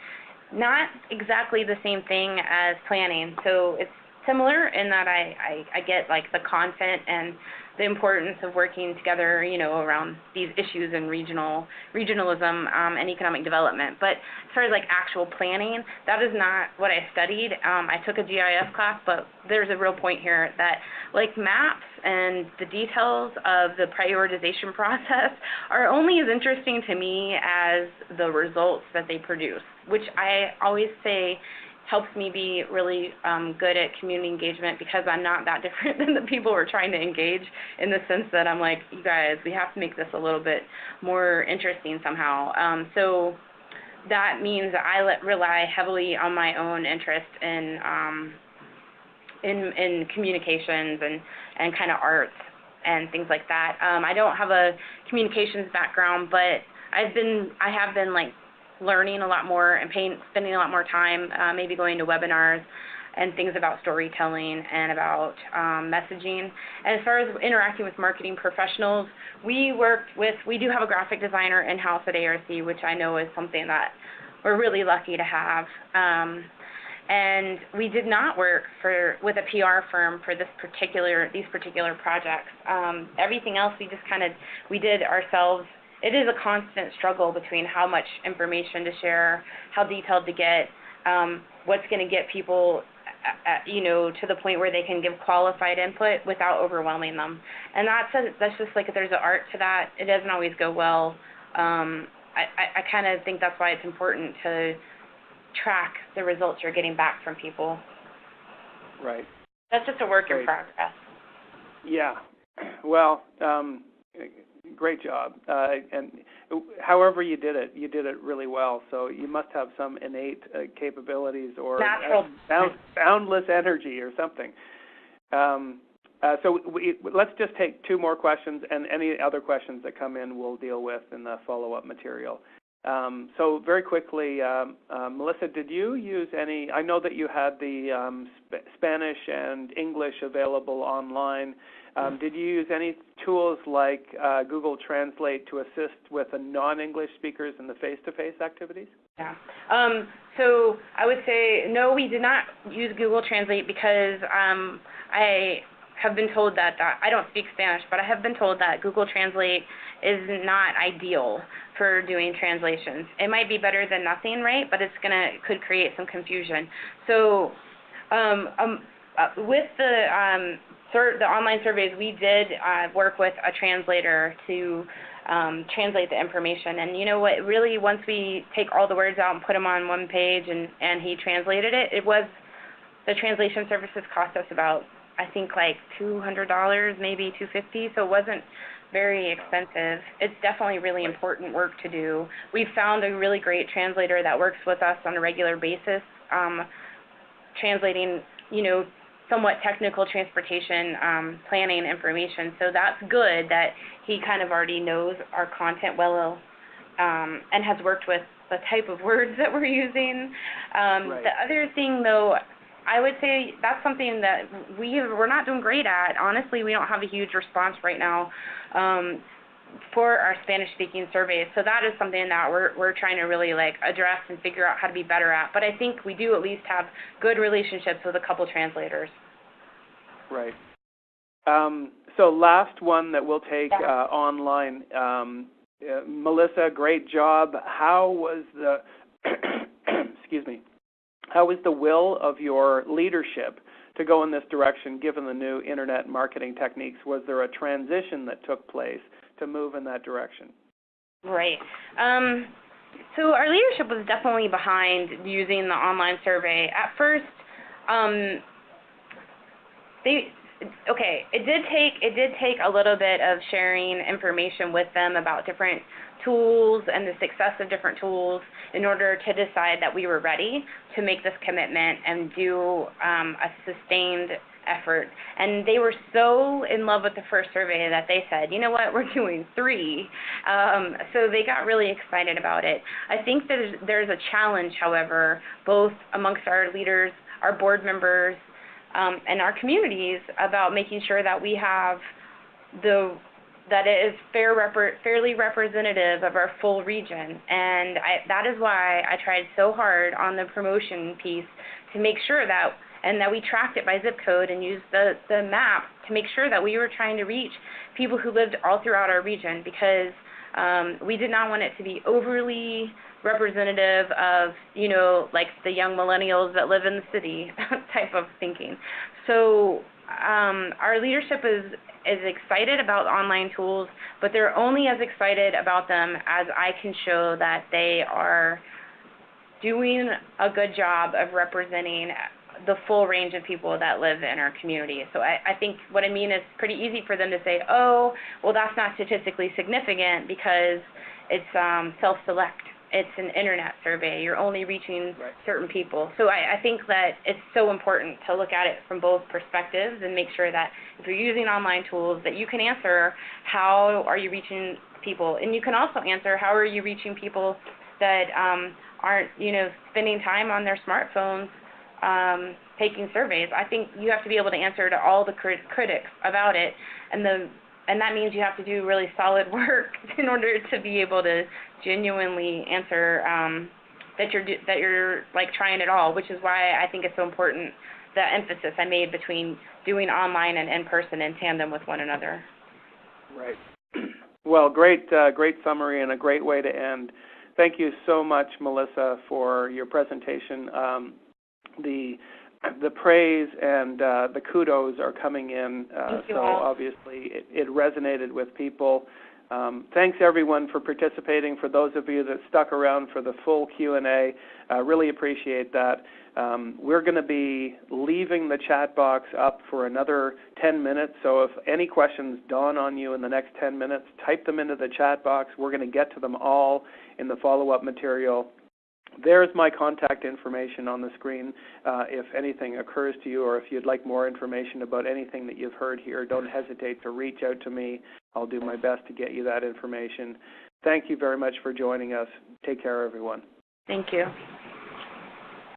Speaker 2: Not exactly the same thing as planning, so it's similar in that I get like the content and the importance of working together, around these issues in regionalism and economic development. But as far as like actual planning, that is not what I studied. I took a GIS class, but there's a real point here that like maps and the details of the prioritization process are only as interesting to me as the results that they produce, which I always say helps me be really good at community engagement, because I'm not that different than the people we're trying to engage, in the sense that I'm like, you guys, we have to make this a little bit more interesting somehow. So that means that I rely heavily on my own interest in communications and kind of arts and things like that. I don't have a communications background, but I have been like learning a lot more and spending a lot more time maybe going to webinars and things about storytelling and about messaging. And as far as interacting with marketing professionals, we do have a graphic designer in-house at ARC, which I know is something that we're really lucky to have. And we did not work with a PR firm for these particular projects. Everything else we did ourselves. It is a constant struggle between how much information to share, how detailed to get, what's going to get people, to the point where they can give qualified input without overwhelming them. And that's just like, there's an art to that. It doesn't always go well. I kind of think that's why it's important to track the results you're getting back from people.
Speaker 3: Right.
Speaker 2: That's just a work in
Speaker 3: Great.
Speaker 2: progress.
Speaker 3: Yeah. Well, great job. And however you did it really well. So you must have some innate capabilities or
Speaker 2: Natural.
Speaker 3: boundless energy or something. So let's just take two more questions, and any other questions that come in we'll deal with in the follow-up material. So very quickly, Melissa, did you use any, I know that you had the Spanish and English available online. Did you use any tools like Google Translate to assist with the non-English speakers in the face-to-face activities?
Speaker 2: Yeah. So I would say, no, we did not use Google Translate because I have been told that, I don't speak Spanish, but I have been told that Google Translate is not ideal for doing translations. It might be better than nothing, right? But could create some confusion. So with the online surveys, we did work with a translator to translate the information. And you know what, really, once we take all the words out and put them on one page and he translated it, the translation services cost us about, I think, like $200, maybe $250, so it wasn't very expensive. It's definitely really important work to do. We've found a really great translator that works with us on a regular basis, translating, somewhat technical transportation planning information. So that's good that he kind of already knows our content well and has worked with the type of words that we're using.
Speaker 3: Right.
Speaker 2: The other thing, though, I would say that's something that we're not doing great at. Honestly, we don't have a huge response right now for our Spanish-speaking surveys. So that is something that we're trying to really address and figure out how to be better at. But I think we do at least have good relationships with a couple translators.
Speaker 3: Right. So last one that we'll take online. Melissa, great job. How was the excuse me? How was the will of your leadership to go in this direction, given the new internet marketing techniques? Was there a transition that took place to move in that direction?
Speaker 2: Right. So our leadership was definitely behind using the online survey. At first, it did take a little bit of sharing information with them about different tools and the success of different tools in order to decide that we were ready to make this commitment and do a sustained effort. And they were so in love with the first survey that they said, you know what, we're doing 3. So they got really excited about it. I think there's a challenge, however, both amongst our leaders, our board members, and our communities about making sure that we have that it is fairly representative of our full region. And that is why I tried so hard on the promotion piece to make sure that we tracked it by zip code and used the map to make sure that we were trying to reach people who lived all throughout our region, because we did not want it to be overly representative of, the young millennials that live in the city type of thinking. So our leadership is excited about online tools, but they're only as excited about them as I can show that they are doing a good job of representing the full range of people that live in our community. So I think what I mean is pretty easy for them to say, oh, well, that's not statistically significant because it's self-select. It's an internet survey. You're only reaching certain people. So I think that it's so important to look at it from both perspectives and make sure that if you're using online tools that you can answer how are you reaching people. And you can also answer how are you reaching people that aren't, spending time on their smartphones taking surveys. I think you have to be able to answer to all the critics about it, and that means you have to do really solid work in order to be able to genuinely answer that you're trying it all, which is why I think it's so important the emphasis I made between doing online and in person in tandem with one another. Right.
Speaker 3: Well, great summary and a great way to end. Thank you so much, Melissa, for your presentation. The praise and the kudos are coming in, so obviously it resonated with people. Thanks, everyone, for participating. For those of you that stuck around for the full Q&A, really appreciate that. We're going to be leaving the chat box up for another 10 minutes, so if any questions dawn on you in the next 10 minutes, type them into the chat box. We're going to get to them all in the follow-up material. There's my contact information on the screen. If anything occurs to you or if you'd like more information about anything that you've heard here, don't hesitate to reach out to me. I'll do my best to get you that information. Thank you very much for joining us. Take care, everyone.
Speaker 2: Thank you.